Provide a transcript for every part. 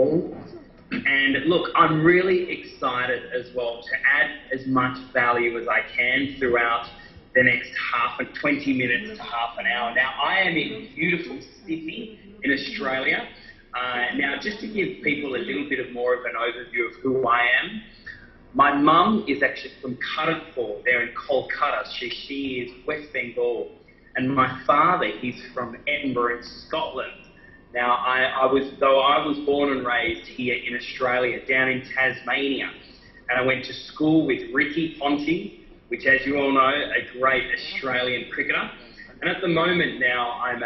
all. And look, I'm really excited as well to add as much value as I can throughout the next 20 minutes to half an hour. Now, I am in beautiful Sydney in Australia. Now, just to give people a little bit more of an overview of who I am, my mum is actually from Cawthorn, there in Kolkata. She is West Bengal. And my father, he's from Edinburgh in Scotland. Now, I was born and raised here in Australia, down in Tasmania. And I went to school with Ricky Ponting, which, as you all know, a great Australian cricketer. And at the moment now, I'm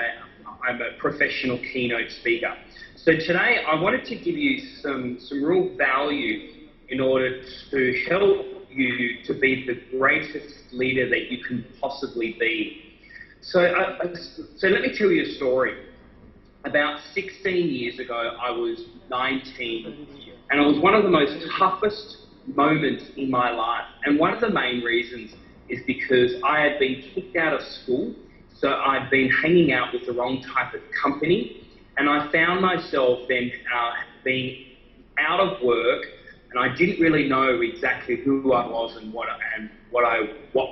a professional keynote speaker. So today, I wanted to give you some real value in order to help you to be the greatest leader that you can possibly be. So let me tell you a story. About 16 years ago, I was 19, and it was one of the most toughest moments in my life. And one of the main reasons is because I had been kicked out of school, so I'd been hanging out with the wrong type of company, and I found myself then being out of work, and I didn't really know exactly who I was and what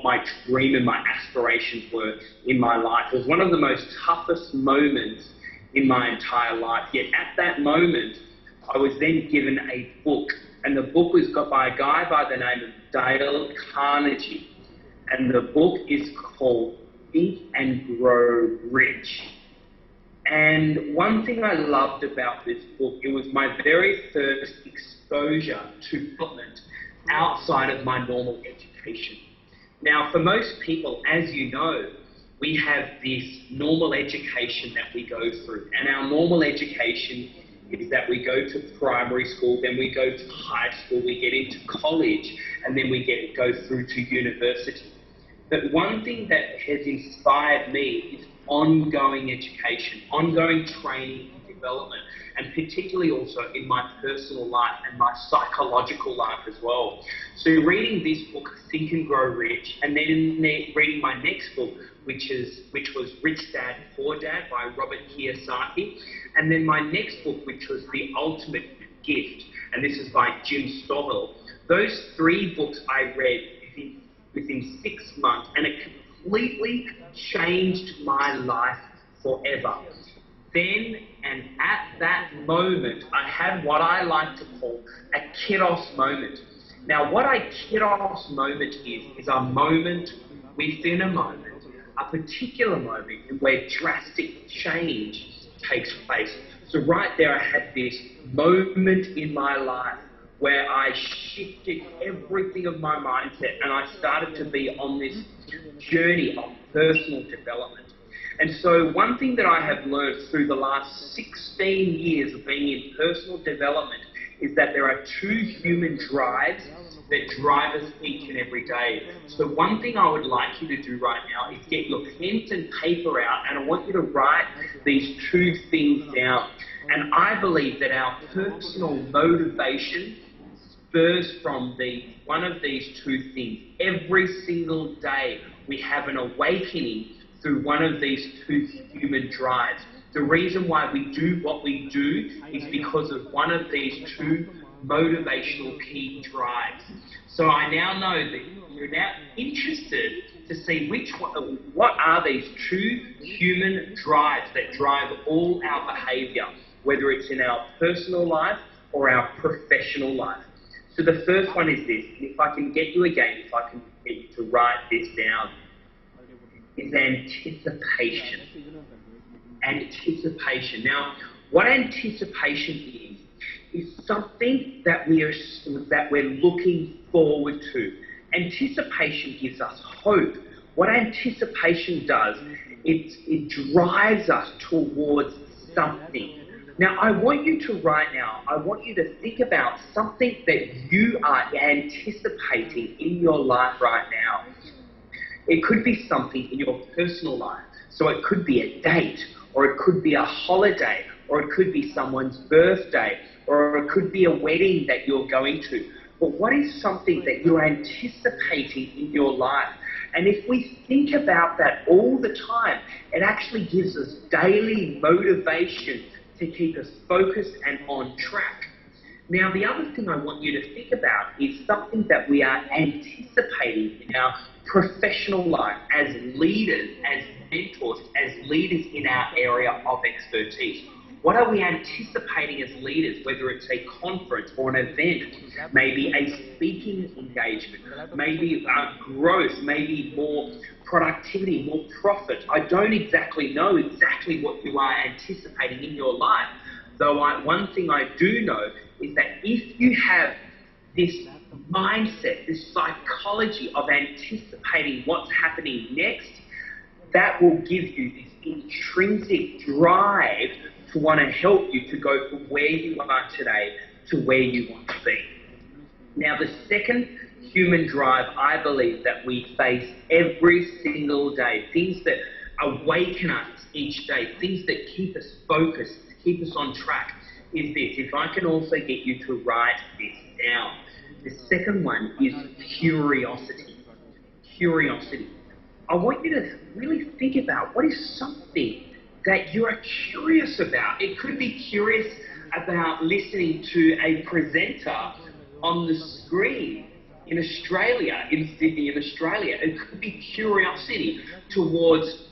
my dream and my aspirations were in my life. It was one of the most toughest moments in my entire life. Yet at that moment, I was then given a book, and the book was got by a guy by the name of Dale Carnegie, and the book is called Think and Grow Rich. And one thing I loved about this book, it was my very first exposure to development outside of my normal education. Now, for most people, as you know, we have this normal education that we go through. And our normal education is that we go to primary school, then we go to high school, we get into college, and then we go through to university. But one thing that has inspired me is ongoing education, ongoing training and development, and particularly also in my personal life and my psychological life as well. So reading this book, Think and Grow Rich, and then reading my next book, which was Rich Dad, Poor Dad by Robert Kiyosaki, and then my next book, which was The Ultimate Gift, and this is by Jim Stovall. Those three books I read within 6 months, and it completely changed my life forever. Then, and at that moment, I had what I like to call a Kairos moment. Now, what a Kairos moment is a moment within a moment, a particular moment where drastic change takes place. So right there, I had this moment in my life where I shifted everything of my mindset, and I started to be on this journey of personal development. And so one thing that I have learned through the last 16 years of being in personal development is that there are two human drives that drive us each and every day. So one thing I would like you to do right now is get your pens and paper out, and I want you to write these two things down. And I believe that our personal motivation spurs from one of these two things. Every single day we have an awakening through one of these two human drives. The reason why we do what we do is because of one of these two motivational key drives. So I now know that you're now interested to see what are these two human drives that drive all our behavior, whether it's in our personal life or our professional life. So the first one is this, and if I can get you again, if I can get you to write this down, is anticipation. Anticipation. Now, what anticipation is something that we're looking forward to. Anticipation gives us hope. What anticipation does, it drives us towards something. Now, I want you to think about something that you are anticipating in your life right now. It could be something in your personal life. So it could be a date, or it could be a holiday, or it could be someone's birthday, or it could be a wedding that you're going to. But what is something that you're anticipating in your life? And if we think about that all the time, it actually gives us daily motivation to keep us focused and on track. Now, the other thing I want you to think about is something that we are anticipating in our professional life as leaders, as mentors, as leaders in our area of expertise. What are we anticipating as leaders, whether it's a conference or an event, maybe a speaking engagement, maybe growth, maybe more productivity, more profit? I don't exactly know exactly what you are anticipating in your life, though one thing I do know is that if you have this mindset, this psychology of anticipating what's happening next, that will give you this intrinsic drive to want to help you to go from where you are today to where you want to be. Now, the second human drive I believe that we face every single day, things that awaken us each day, things that keep us focused, keep us on track, is this. If I can also get you to write this down. The second one is curiosity. Curiosity. I want you to really think about what is something that you are curious about. It could be curious about listening to a presenter on the screen in Australia, in Sydney, in Australia. It could be curiosity towards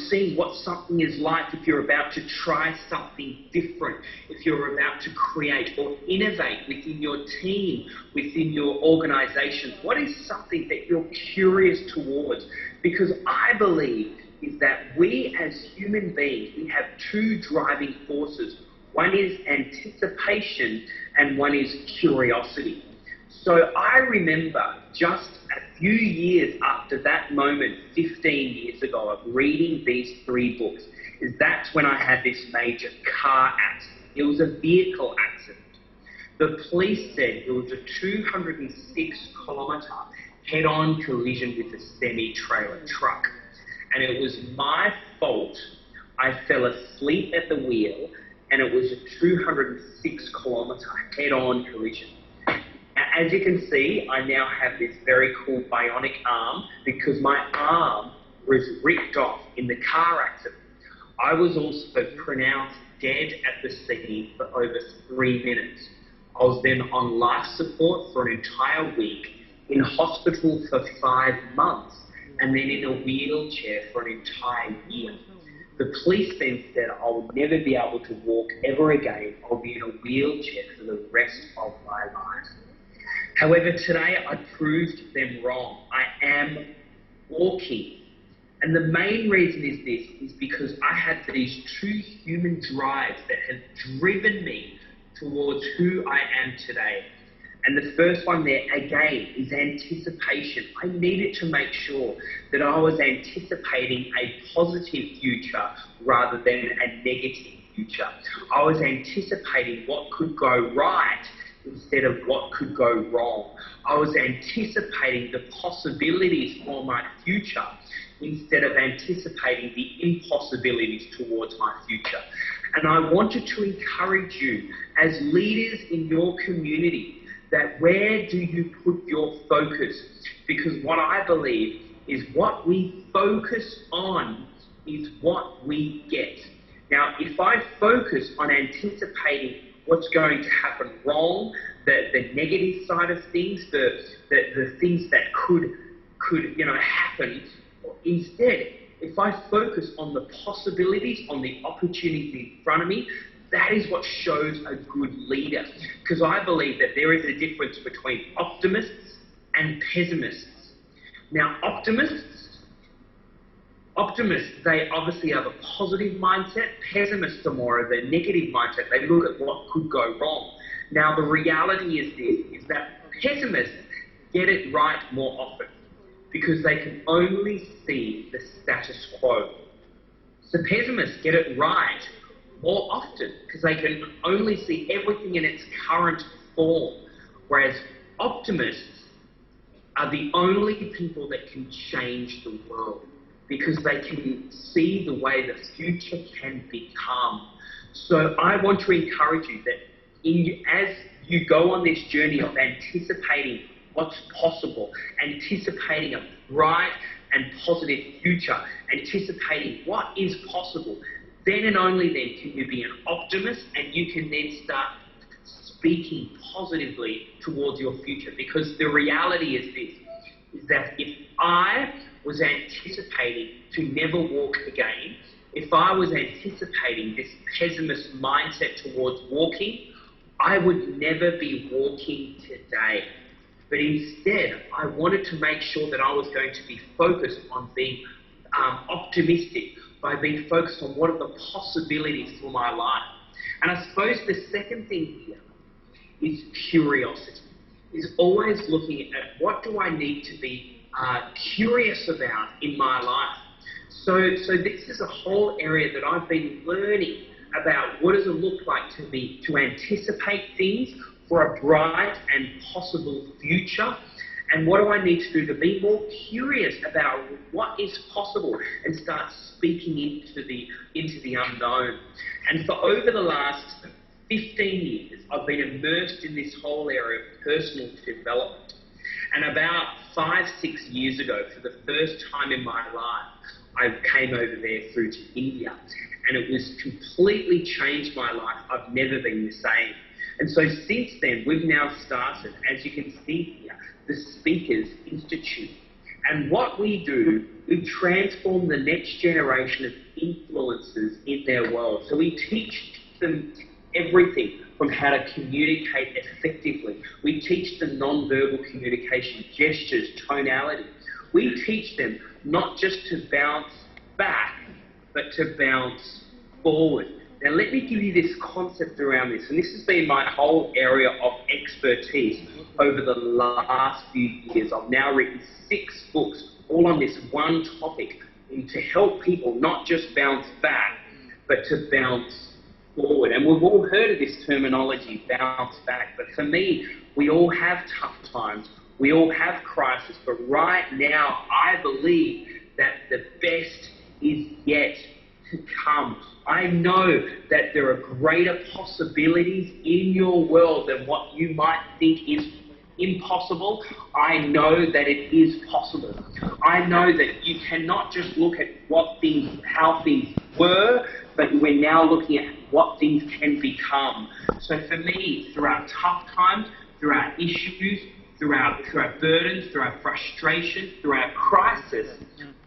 seeing what something is like if you're about to try something different, if you're about to create or innovate within your team, within your organization. What is something that you're curious towards? Because I believe is that we as human beings, we have two driving forces. One is anticipation and one is curiosity. So I remember just a few years after that moment, 15 years ago, of reading these 3 books, is that's when I had this major car accident. It was a vehicle accident. The police said it was a 206-kilometre head-on collision with a semi-trailer truck. And it was my fault. I fell asleep at the wheel, and it was a 206-kilometre head-on collision. As you can see, I now have this very cool bionic arm because my arm was ripped off in the car accident. I was also pronounced dead at the scene for over 3 minutes. I was then on life support for an entire week, in hospital for 5 months, and then in a wheelchair for an entire year. The police then said I'll never be able to walk ever again. I'll be in a wheelchair for the rest of my life. However, today I proved them wrong. I am walking. And the main reason is this, is because I had these 2 human drives that have driven me towards who I am today. And the first one there, again, is anticipation. I needed to make sure that I was anticipating a positive future rather than a negative future. I was anticipating what could go right instead of what could go wrong. I was anticipating the possibilities for my future instead of anticipating the impossibilities towards my future. And I wanted to encourage you as leaders in your community that where do you put your focus? Because what I believe is what we focus on is what we get. Now, if I focus on anticipating what's going to happen wrong, the negative side of things, the things that could happen, instead, if I focus on the possibilities, on the opportunities in front of me, that is what shows a good leader. Because I believe that there is a difference between optimists and pessimists. Now, optimists, they obviously have a positive mindset. Pessimists are more of a negative mindset. They look at what could go wrong. Now, the reality is this, is that pessimists get it right more often because they can only see the status quo. So pessimists get it right more often because they can only see everything in its current form, whereas optimists are the only people that can change the world because they can see the way the future can become. So I want to encourage you that as you go on this journey of anticipating what's possible, anticipating a bright and positive future, anticipating what is possible, then and only then can you be an optimist, and you can then start speaking positively towards your future. Because the reality is this, is that if I was anticipating to never walk again, if I was anticipating this pessimist mindset towards walking, I would never be walking today. But instead, I wanted to make sure that I was going to be focused on being optimistic, by being focused on what are the possibilities for my life. And I suppose the second thing here is curiosity, is always looking at what do I need to be curious about in my life. So this is a whole area that I've been learning about. What does it look like to anticipate things for a bright and possible future? And what do I need to do to be more curious about what is possible and start speaking into the unknown? And for over the last 15 years, I've been immersed in this whole area of personal development. And about 5-6 years ago, for the first time in my life, I came over there through to India. And it was completely changed my life. I've never been the same. And so since then, we've now started, as you can see here, the Speakers Institute. And what we do, we transform the next generation of influencers in their world. So we teach them everything from how to communicate effectively. We teach them non-verbal communication, gestures, tonality. We teach them not just to bounce back, but to bounce forward. Now let me give you this concept around this, and this has been my whole area of expertise over the last few years. I've now written 6 books all on this one topic, to help people not just bounce back, but to bounce forward. And we've all heard of this terminology, bounce back, but for me, we all have tough times, we all have crisis, but right now, I believe that the best is yet to come. I know that there are greater possibilities in your world than what you might think is impossible. I know that it is possible. I know that you cannot just look at how things were, but we're now looking at what things can become. So for me, through our tough times, through our issues, through our burdens, through our frustration, through our crisis,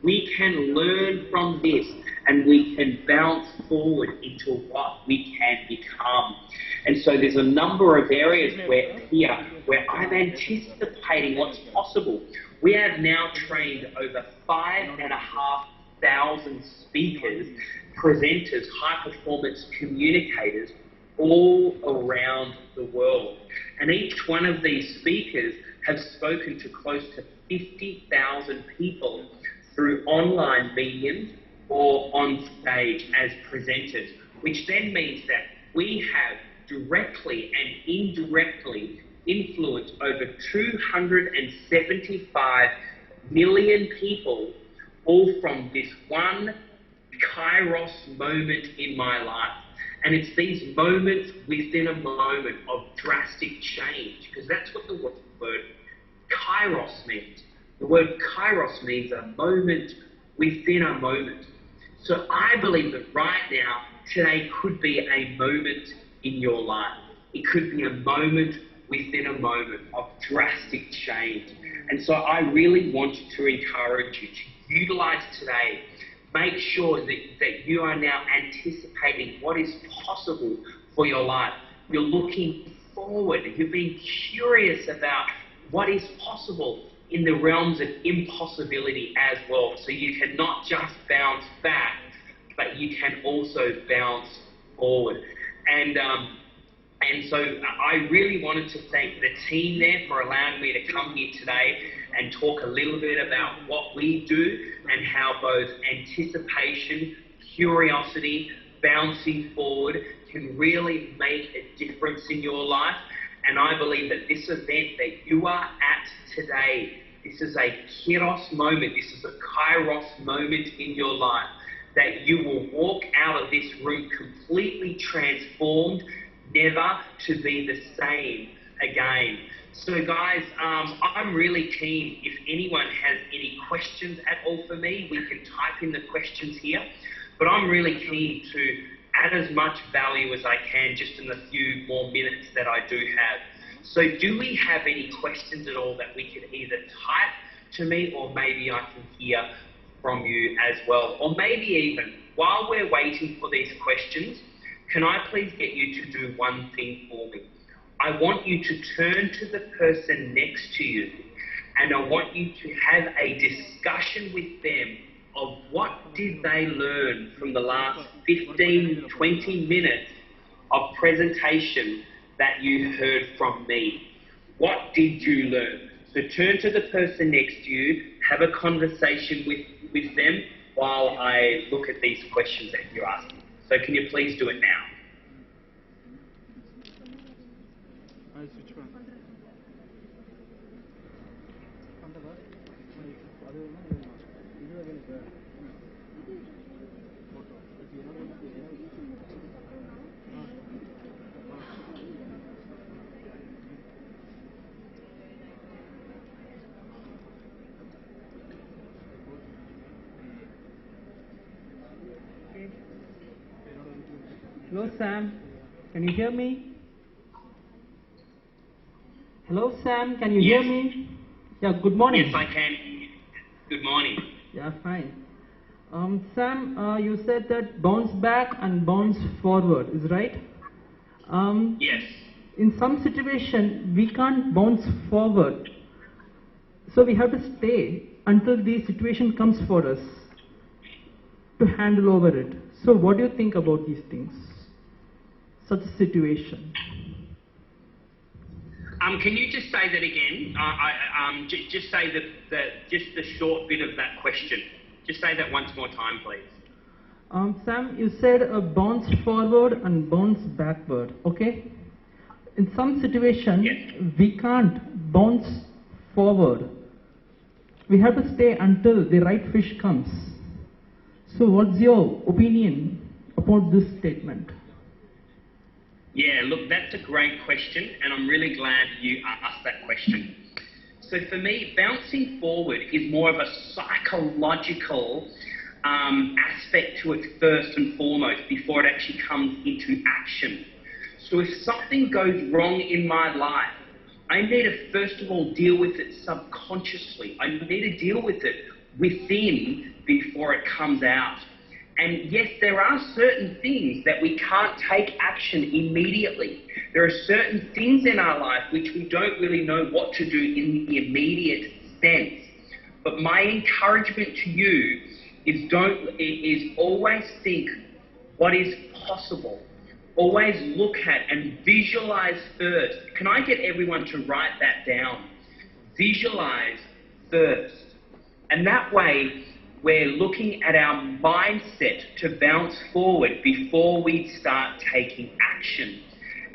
we can learn from this and we can bounce forward into what we can become. And so there's a number of areas where I'm anticipating what's possible. We have now trained over 5,500 speakers, presenters, high-performance communicators all around the world. And each one of these speakers have spoken to close to 50,000 people through online mediums or on stage as presenters, which then means that we have directly and indirectly influenced over 275 million people, all from this one Kairos moment in my life. And it's these moments within a moment of drastic change, because that's what the word Kairos means. The word Kairos means a moment within a moment. So I believe that right now, today could be a moment in your life. It could be a moment within a moment of drastic change. And so I really want to encourage you to utilize today. Make sure that you are now anticipating what is possible for your life. You're looking forward. You're being curious about what is possible in the realms of impossibility as well. So you cannot just bounce back, but you can also bounce forward. And so I really wanted to thank the team there for allowing me to come here today and talk a little bit about what we do and how both anticipation, curiosity, bouncing forward can really make a difference in your life. And I believe that this event that you are at today, this is a Kairos moment, this is a Kairos moment in your life, that you will walk out of this room completely transformed, never to be the same again. So guys, I'm really keen, if anyone has any questions at all for me, we can type in the questions here. but I'm really keen to add as much value as I can just in the few more minutes that I do have. So do we have any questions at all that we can either type to me, or maybe I can hear from you as well? Or maybe even, while we're waiting for these questions, can I please get you to do one thing for me? I want you to turn to the person next to you, and I want you to have a discussion with them of what did they learn from the last 15, 20 minutes of presentation that you heard from me. What did you learn? So turn to the person next to you, have a conversation with them while I look at these questions that you're asking. So can you please do it now? Hello, Sam. Can you hear me? Hello, Sam. Can you hear me? Yeah, good morning. Yes, I can. Good morning. Yeah, fine. Sam, you said that bounce back and bounce forward, is right? Yes. In some situation, we can't bounce forward. So we have to stay until the situation comes for us to handle over it. So what do you think about these things? Such a situation. Can you just say that again? Just say just the short bit of that question. Just say that once more time, please. Sam, you said a bounce forward and bounce backward, okay? In some situation, Yes. we can't bounce forward. We have to stay until the right fish comes. So what's your opinion about this statement? Yeah, look, that's a great question, and I'm really glad you asked that question. So for me, bouncing forward is more of a psychological aspect to it first and foremost before it actually comes into action. So if something goes wrong in my life, I need to first of all deal with it subconsciously. I need to deal with it within before it comes out. And yes, there are certain things that we can't take action immediately. There are certain things in our life which we don't really know what to do in the immediate sense. But my encouragement to you is always think what is possible. Always look at and visualize first. Can I get everyone to write that down? Visualize first. And that way, we're looking at our mindset to bounce forward before we start taking action.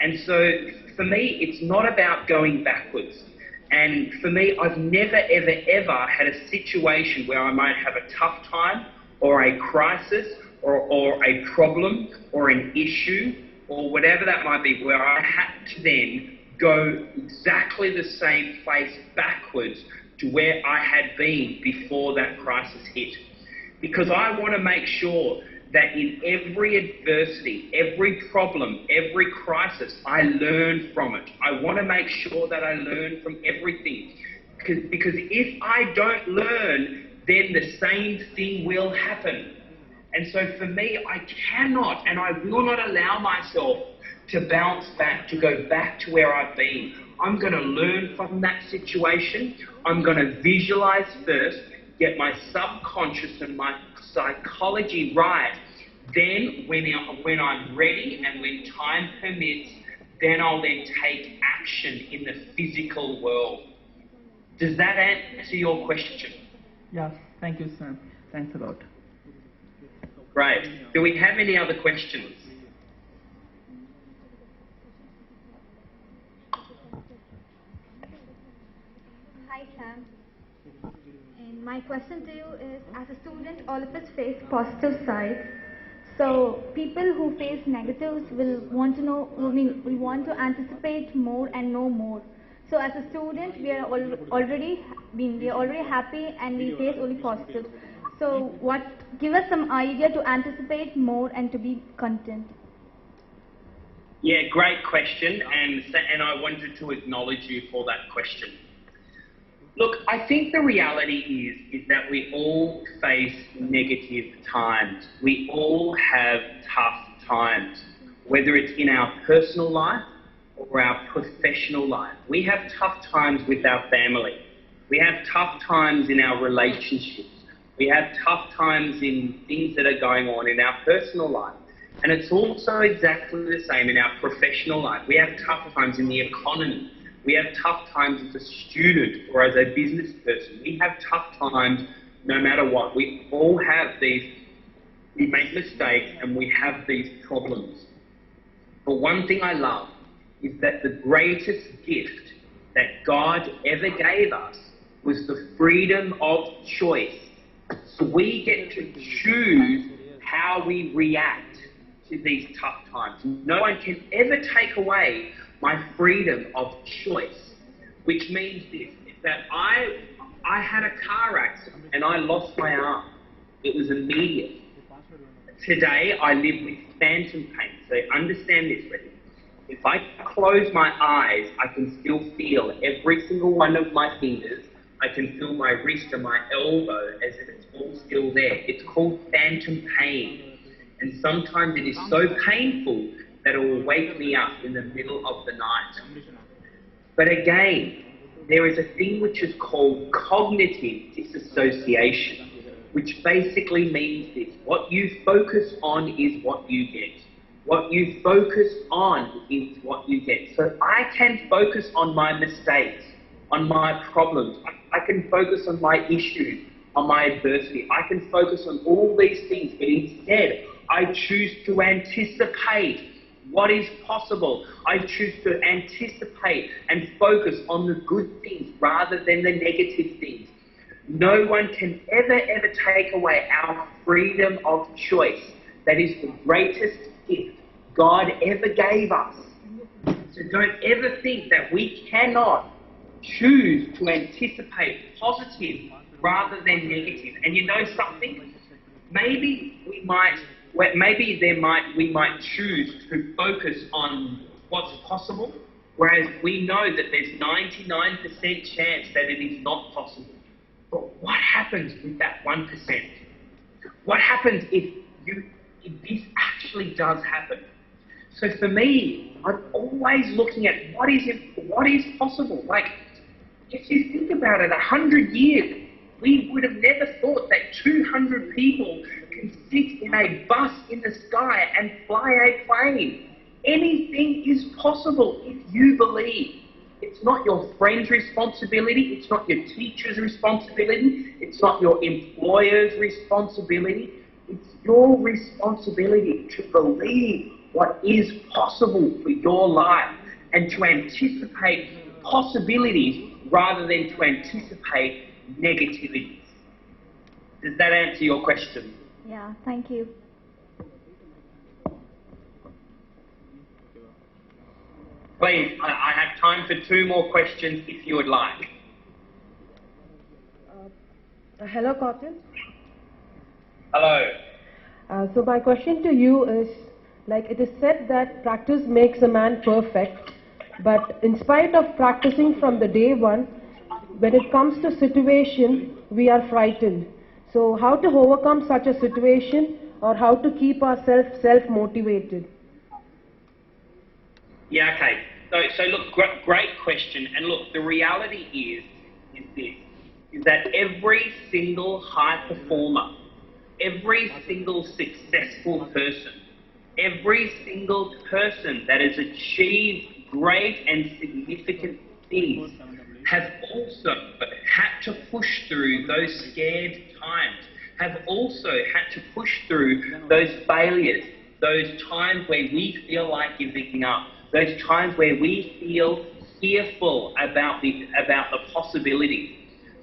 And so, for me, it's not about going backwards. And for me, I've never, ever, ever had a situation where I might have a tough time or a crisis or a problem or an issue or whatever that might be, where I had to then go exactly the same place backwards to where I had been before that crisis hit. Because I want to make sure that in every adversity, every problem, every crisis, I learn from it. I want to make sure that I learn from everything. Because if I don't learn, then the same thing will happen. And so for me, I cannot and I will not allow myself to bounce back, to go back to where I've been. I'm going to learn from that situation. I'm going to visualize first, get my subconscious and my psychology right. Then when I'm ready and when time permits, then I'll then take action in the physical world. Does that answer your question? Yes, thank you, Sam. Thanks a lot. Great. Do we have any other questions? Hi, Sam. And my question to you is, as a student, all of us face positive sides. So people who face negatives will want to know, will want to anticipate more and know more. So as a student, we are already happy and we face only positives. So give us some idea to anticipate more and to be content. Yeah, great question, and I wanted to acknowledge you for that question. Look, I think the reality is that we all face negative times. We all have tough times, whether it's in our personal life or our professional life. We have tough times with our family. We have tough times in our relationships. We have tough times in things that are going on in our personal life. And it's also exactly the same in our professional life. We have tough times in the economy. We have tough times as a student or as a business person. We have tough times no matter what. We all have these, we make mistakes and we have these problems. But one thing I love is that the greatest gift that God ever gave us was the freedom of choice. So we get to choose how we react to these tough times. No one can ever take away my freedom of choice, which means this, that I had a car accident and I lost my arm. It was immediate. Today I live with phantom pain. So understand this, Betty. If I close my eyes, I can still feel every single one of my fingers. I can feel my wrist and my elbow as if it's all still there. It's called phantom pain. And sometimes it is so painful that it will wake me up in the middle of the night. But again, there is a thing which is called cognitive disassociation, which basically means this: what you focus on is what you get. What you focus on is what you get. So I can focus on my mistakes, on my problems. I can focus on my issues, on my adversity. I can focus on all these things, but instead I choose to anticipate what is possible. I choose to anticipate and focus on the good things rather than the negative things. No one can ever take away our freedom of choice. That is the greatest gift God ever gave us. So don't ever think that we cannot choose to anticipate positive rather than negative. And you know something? Maybe we might choose to focus on what's possible, whereas we know that there's 99% chance that it is not possible. But what happens with that 1%? What happens if this actually does happen? So for me, I'm always looking at what is possible. Like, if you think about it, 100 years, we would have never thought that 200 people can sit in a bus in the sky and fly a plane. Anything is possible if you believe. It's not your friend's responsibility. It's not your teacher's responsibility. It's not your employer's responsibility. It's your responsibility to believe what is possible for your life and to anticipate possibilities rather than to anticipate negativities. Does that answer your question? Yeah, thank you. Please, I have time for 2 more questions if you would like. Hello, Cawthorn. Hello. So my question to you is, like it is said that practice makes a man perfect, but in spite of practicing from the day one, when it comes to situation, we are frightened. So how to overcome such a situation, or how to keep ourselves self-motivated? Yeah, okay. So look, great question. And look, the reality is that every single high performer, every single successful person, every single person that has achieved great and significant things have also had to push through those scared times, have also had to push through those failures, those times where we feel like giving up, those times where we feel fearful about the possibilities.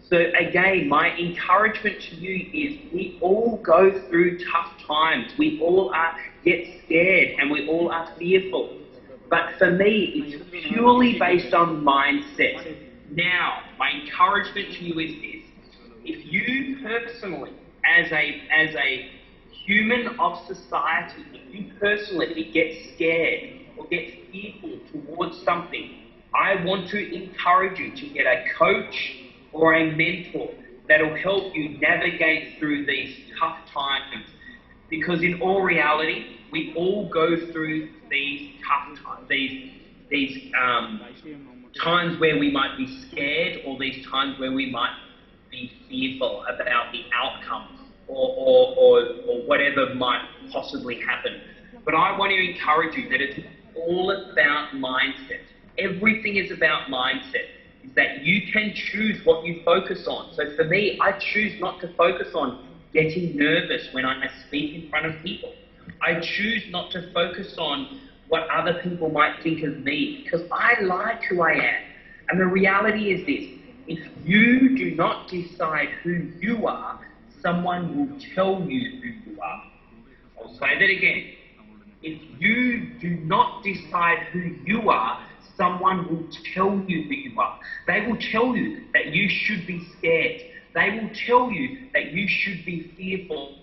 So again, my encouragement to you is we all go through tough times. We all get scared and we all are fearful. But for me, it's purely based on mindset. Now, my encouragement to you is this: if you personally, as a human of society, if you personally get scared or get fearful towards something, I want to encourage you to get a coach or a mentor that will help you navigate through these tough times. Because in all reality, we all go through these tough times, these times where we might be scared, or these times where we might be fearful about the outcome or whatever might possibly happen. But I want to encourage you that it's all about mindset. Everything is about mindset. Is that you can choose what you focus on. So for me, I choose not to focus on getting nervous when I speak in front of people. I choose not to focus on what other people might think of me, because I like who I am. And the reality is this: if you do not decide who you are, someone will tell you who you are. I'll say that again. If you do not decide who you are, someone will tell you who you are. They will tell you that you should be scared. They will tell you that you should be fearful.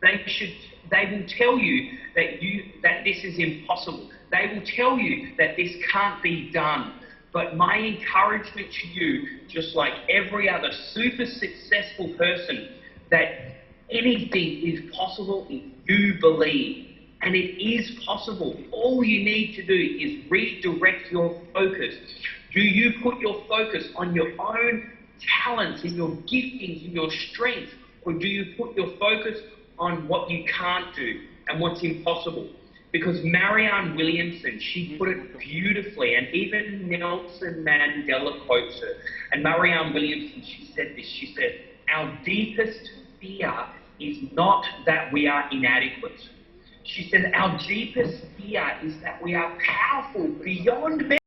They will tell you that this is impossible. They will tell you that this can't be done. But my encouragement to you, just like every other super successful person, that anything is possible if you believe. And it is possible. All you need to do is redirect your focus. Do you put your focus on your own talents and your giftings and your strengths, or do you put your focus on what you can't do and what's impossible? Because Marianne Williamson, she put it beautifully, and even Nelson Mandela quotes her. And Marianne Williamson, she said this, she said, "Our deepest fear is not that we are inadequate." She said, "Our deepest fear is that we are powerful beyond measure."